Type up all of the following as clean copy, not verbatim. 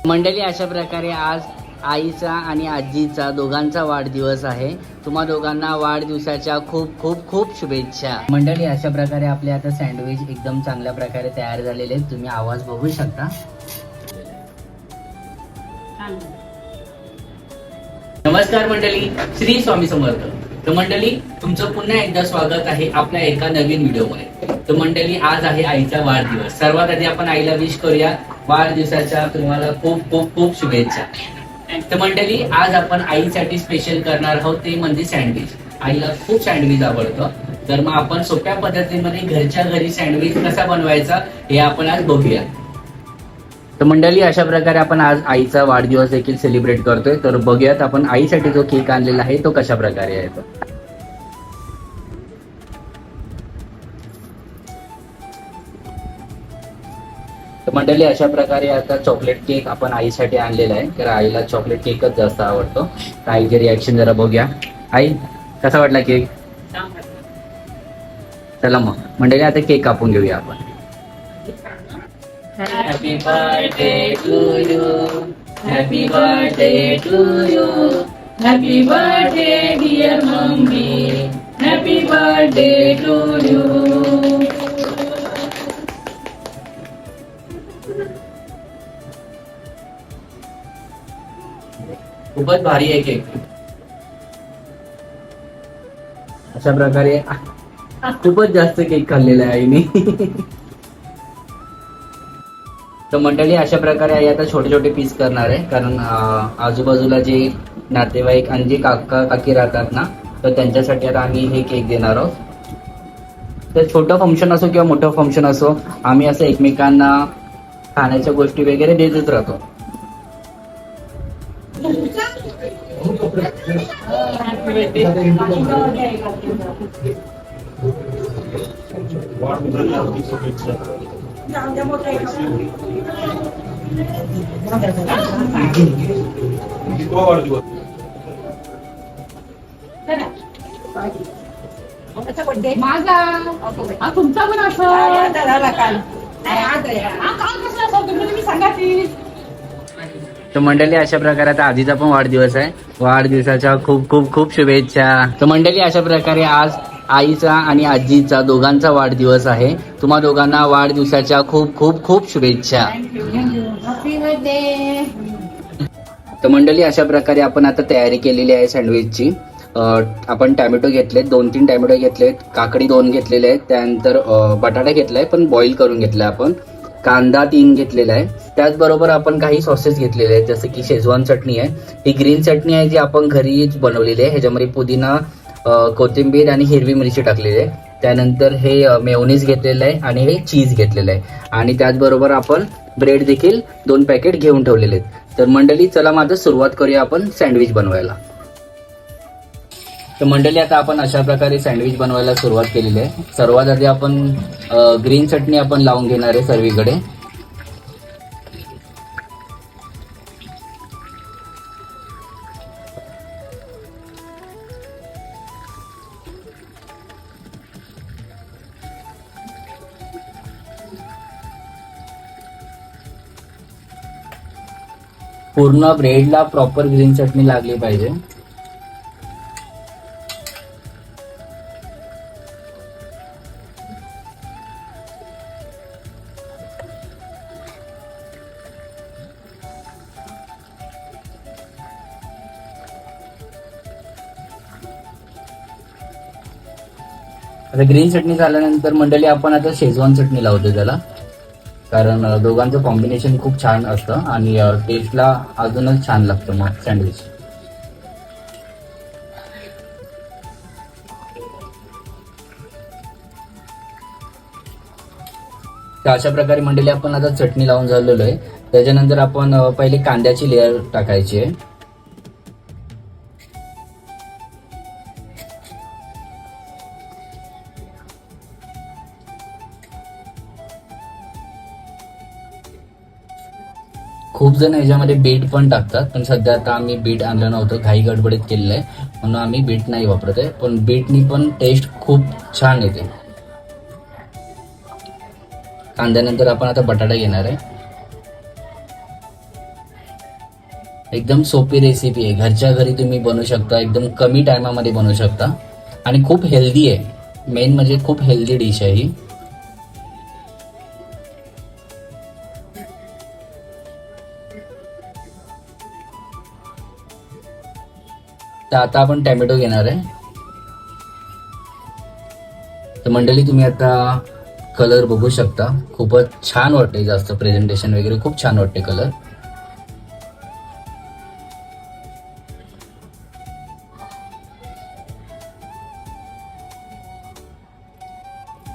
मंडळी, अशा प्रकारे आज आईचा आणि आजीचा दोघांचा वाढदिवस आहे. तुम्हा दोघांना वाढदिवसाच्या खूप खूप खूप शुभेच्छा. मंडळी, अशा प्रकारे आपले आता सँडविच एकदम चांगल्या प्रकारे तयार झालेले आहेत. तुम्ही आवाज बघू शकता. नमस्कार मंडळी, श्री स्वामी समर्थ. तर मंडळी, तुमचं पुन्हा एकदा स्वागत आहे आपल्या एका नवीन व्हिडिओमध्ये. तर मंडळी, आज आहे आईचा वाढदिवस. सर्वात आधी आपण आईला विश करूया वाढदिवसाच्या तुम्हाला खूप खूप खूप शुभेच्छा. तर मंडळी, आज आपण आईसाठी स्पेशल करणार आहोत ते म्हणजे सँडविच. आईला खूप सँडविच आवडतं. तर मग आपण सोप्या पद्धतीमध्ये घरच्या घरी सँडविच कसा बनवायचा हे आपण आज बघूया. तर मंडळी, अशा प्रकारे आपण आज आईचा वाढदिवस देखील सेलिब्रेट करतोय. तर बघूयात आपण आईसाठी जो केक आणलेला आहे तो कशा प्रकारे आहे. तर मंडळी, अशा प्रकारे आता चॉकलेट केक आपण आईसाठी आणलेला आहे. तर आईला चॉकलेट केकच जास्त आवडतो. तर आईचे रिॲक्शन जरा बघूया. आई, कसा वाटला केक? चला मग मंडळी, आता केक कापून घेऊया आपण. Happy birthday to you. Happy birthday to you. Happy birthday dear mommy. Happy birthday to you. खूपच भारी आहे केक. अशा प्रकारे खूपच जास्त केक खाल्लेला आहे आईने. तर मंडळी, अशा प्रकारे आई आता छोटे छोटे पीस करणार आहे. कारण आजूबाजूला जे नातेवाईक आणि जे काका काकी राहतात ना, तर त्यांच्यासाठी आता आम्ही हे केक देणार आहोत. तर छोटं फंक्शन असो किंवा मोठं फंक्शन असो, आम्ही असं एकमेकांना खाण्याच्या गोष्टी वगैरे देतच राहतो. माझा तुमचा पण असं सांगा. तर मंडळी, अशा प्रकारे आता आजीचा पण वाढदिवस आहे. वाढदिवसाच्या खूप खूप खूप शुभेच्छा. तर मंडळी, अशा प्रकारे आज आईचा आणि आजीचा दोघांचा वाढदिवस आहे. तुम्हा दोघांना वाढदिवसाच्या खूप खूप खूप शुभेच्छा. तर मंडळी, अशा प्रकारे आपण आता तयारी केलेली आहे सँडविचची. आपण टॅमॅटो घेतलेत, 2-3 टॅमॅटो घेतलेत, काकडी 2 घेतलेले आहेत, त्यानंतर बटाटा घेतलाय पण बॉईल करून घेतलाय आपण, कांदा 3 घेतलेला आहे. त्याचबरोबर आपण काही सॉसेस घेतलेले आहेत, जसं की शेजवान चटणी आहे, ही ग्रीन चटणी आहे जी आपण घरीच बनवलेली आहे. ह्याच्यामध्ये पुदिना, कोथिंबीर आणि हिरवी मिरची टाकलेली आहे. त्यानंतर हे मेयोनीज घेतलेलं आहे आणि हे चीज घेतलेलं आहे. आणि त्याचबरोबर आपण ब्रेड देखील 2 पॅकेट घेऊन ठेवलेले आहेत. तर मंडळी, चला माझं सुरुवात करूया आपण सँडविच बनवायला. तर मंडळी, आता आपण अशा प्रकारे सँडविच बनवायला सुरुवात केलेली आहे. सर्वात आधी आपण ग्रीन चटणी आपण लावून घेणार आहे सर्वीकडे. पूर्ण ब्रेडला प्रॉपर ग्रीन चटणी लागली पाहिजे. आता ग्रीन चटणी झाल्यानंतर मंडळी, आपण आता शेजवान चटणी लावतो त्याला. कारण दोघांचं कॉम्बिनेशन खूप छान असतं आणि टेस्टला अजूनच छान लागतं मग सँडविच. तर अशा प्रकारे मंडळी, आपण आता चटणी लावून झालेलो आहे. त्याच्यानंतर आपण पहिले कांद्याची लेअर टाकायची आहे. खूप जण ह्याच्यामध्ये बीट पण टाकतात, पण सध्या आता आम्ही बीट आणलं नव्हतं, घाई गडबडीत केलेलं आहे म्हणून आम्ही बीट नाही वापरत आहे. पण बीटनी पण टेस्ट खूप छान येते. कांद्यानंतर आपण आता बटाटा घेणार आहे. एकदम सोपी रेसिपी आहे, घरच्या घरी तुम्ही बनवू शकता, एकदम कमी टायमामध्ये बनवू शकता आणि खूप हेल्दी आहे. मेन म्हणजे खूप हेल्दी डिश आहे ही. तर आता आपण टॅमॅटो घेणार आहे. तर मंडळी तुम्ही आता कलर बघू शकता, खूपच छान वाटते, जास्त प्रेझेंटेशन वगैरे खूप छान वाटते कलर.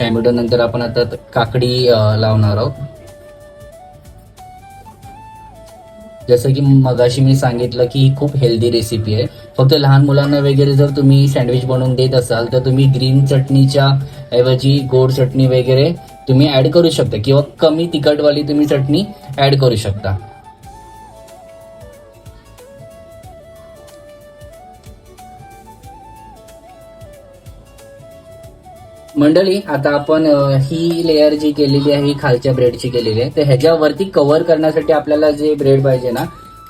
टॅमॅटो नंतर आपण आता काकडी लावणार आहोत. जसं की मगाशी मी सांगितलं की ही खूप हेल्दी रेसिपी आहे. फक्त लहान मुलांना वगैरे जर तुम्ही सँडविच बनवून देत असाल तर तुम्ही ग्रीन चटणीच्या ऐवजी गोड चटणी वगैरे तुम्ही ऍड करू शकता किंवा कमी तिखटवाली तुम्ही चटणी ऍड करू शकता. मंडळी आता आपण ही लेअर जी केलेली आहे ही खालच्या ब्रेडची केलेली आहे. तर ह्याच्यावरती कव्हर करण्यासाठी आपल्याला जे ब्रेड पाहिजे ना,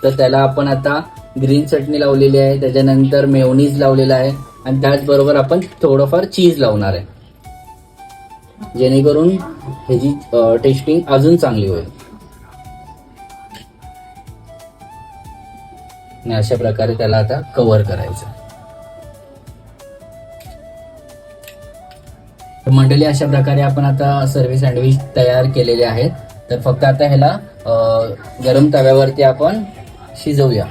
तर त्याला आपण आता ग्रीन चटणी लावलेली आहे, त्याच्यानंतर मेयोनीज लावलेला आहे आणि त्याचबरोबर आपण थोडंफार चीज लावणार आहे, जेणेकरून ह्याची टेस्टिंग अजून चांगली होईल. आणि अशा प्रकारे त्याला आता कव्हर करायचं. तर मंडळी अशा प्रकारे आपण आता सर्व सँडविच तयार केलेले आहेत. तर फक्त आता ह्याला गरम तव्यावरती आपण शिजवूया.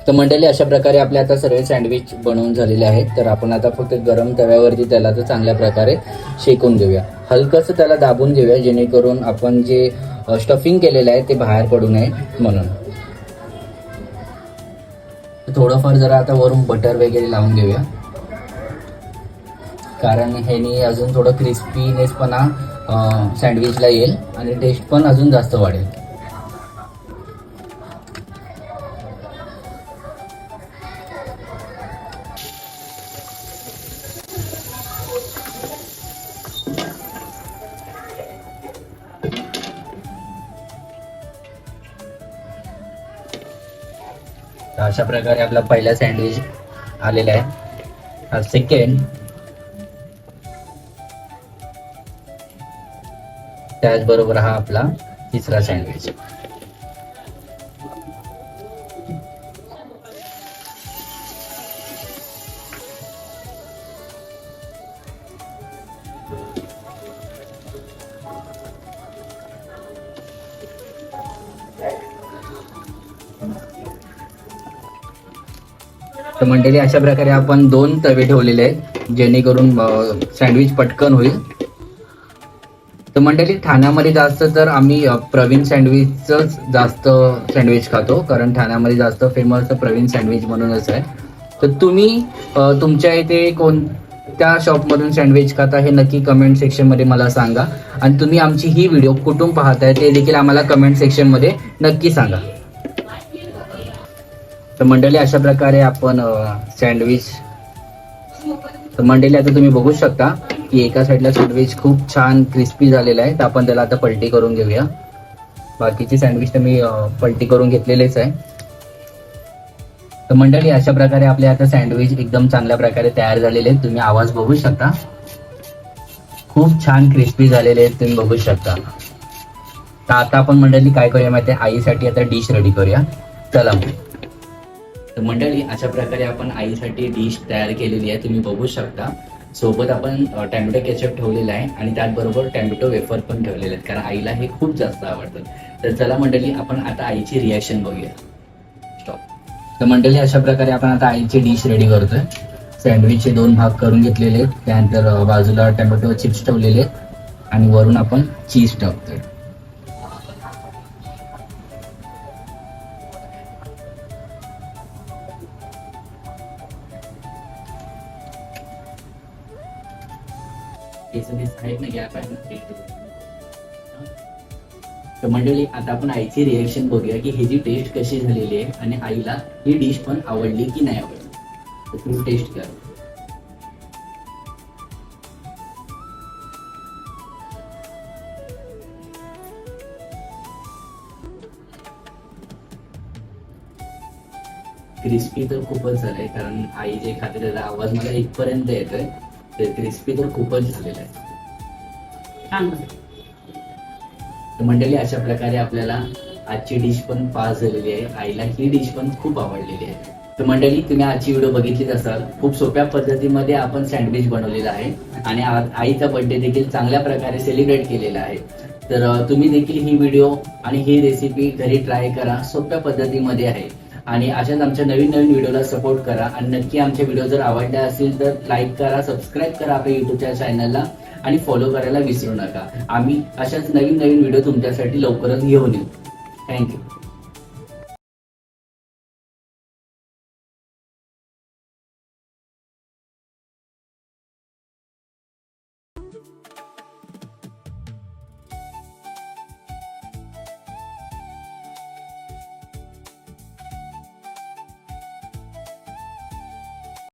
तर मंडळी अशा प्रकारे आपले आता सर्व सँडविच बनवून झालेले आहेत. तर आपण आता फक्त गरम तव्यावरती त्याला तर चांगल्या प्रकारे शेकून घेऊया, हलकंसं त्याला दाबून घेऊया, जेणेकरून आपण जे स्टफिंग केलेलं आहे ते बाहेर पडू नये म्हणून. थोडंफार जरा आता वरून बटर वगैरे लावून घेऊया, कारण ह्यानी अजून थोडं क्रिस्पीनेसपणा सँडविचला येईल आणि टेस्ट पण अजून जास्त वाढेल. तर अशा प्रकारे आपला पहिला सँडविच आलेला आहे. सेकंड, त्याचबरोबर हा आपला तिसरा सँडविच. तर मंडळी अशा प्रकारे आपण 2 तवे ठेवलेले आहेत, जेणेकरून सँडविच पटकन होईल. तर मंडळी ठाण्यामध्ये जास्त तर आम्ही प्रवीण सँडविचच जास्त सँडविच खातो, कारण ठाण्यामध्ये जास्त फेमस प्रवीण सँडविच म्हणूनच आहे. तर तुम्ही तुमच्या इथे कोणत्या शॉपमधून सँडविच खाता हे नक्की कमेंट सेक्शनमध्ये मला सांगा. आणि तुम्ही आमची ही व्हिडिओ कुठून पाहताय ते देखील आम्हाला कमेंट सेक्शनमध्ये नक्की सांगा. तर मंडळी अशा प्रकारे आपण सँडविच, तर मंडळी आता तुम्ही बघू शकता की एका साईडला सँडविच खूप छान क्रिस्पी झालेला आहे. तर आपण त्याला आता पलटी करून घेऊया. बाकीचे सँडविच तर मी पलटी करून घेतलेलेच आहे. तर मंडळी अशा प्रकारे आपले आता सँडविच एकदम चांगल्या प्रकारे तयार झालेले आहेत. तुम्ही आवाज बघू शकता, खूप छान क्रिस्पी झालेले आहेत, तुम्ही बघू शकता. तर आता आपण मंडळी काय करूया माहिती आहे, आईसाठी आता डिश रेडी करूया. चला मग. तर मंडळी अशा प्रकारे आपण आईसाठी डिश तयार केलेली आहे, तुम्ही बघू शकता. सोबत आपण टॅमॅटो केचप ठेवलेला आहे आणि त्याचबरोबर टॅमॅटो वेफर पण ठेवलेले आहेत, कारण आईला हे खूप जास्त आवडतं. तर चला मंडळी आपण आता आईची रिॲक्शन बघूया. स्टॉप. तर मंडळी अशा प्रकारे आपण आता आईची डिश रेडी करतोय. सँडविचचे 2 भाग करून घेतलेले आहेत, त्यानंतर बाजूला टॅमॅटो चिप्स ठेवलेले आहेत आणि वरून आपण चीज टाकतोय. तर मंडळी आता आपण आईची रिएक्शन बघूया की ह्याची टेस्ट कशी झालेली आहे आणि आईला ही डिश पण आवडली की नाही आवडली. तर तुम्ही टेस्ट करा. क्रिस्पी तर खूपच झालंय, कारण आई जे खाते त्याचा आवाज मला इथपर्यंत येतोय. ते क्रिस्पी तर खूपच झालेलं आहे. छान. तर मंडळी, अशा प्रकारे आपल्याला आजची डिश पण पास झालेली आहे. आईला ही डिश पण खूप आवडलेली आहे. तर मंडळी, तुम्ही आजची व्हिडिओ बघितलीच असाल. खूप सोप्या पद्धतीमध्ये आपण सँडविच बनवलेला आहे आणि आईचा बर्थडे देखील चांगल्या प्रकारे सेलिब्रेट केलेला आहे. तर तुम्ही देखील ही व्हिडिओ आणि ही रेसिपी घरी ट्राय करा. सोप्या पद्धतीमध्ये आहे आणि अशाच आमच्या नवीन नवीन व्हिडिओला सपोर्ट करा. आणि नक्की आमचे व्हिडिओ जर आवडले असतील तर लाईक करा, सबस्क्राईब करा आपल्या युट्यूबच्या चॅनलला आणि फॉलो करायला विसरू नका. आम्ही अशाच नवीन नवीन व्हिडिओ तुमच्यासाठी लवकरच घेऊन येऊ. थँक्यू.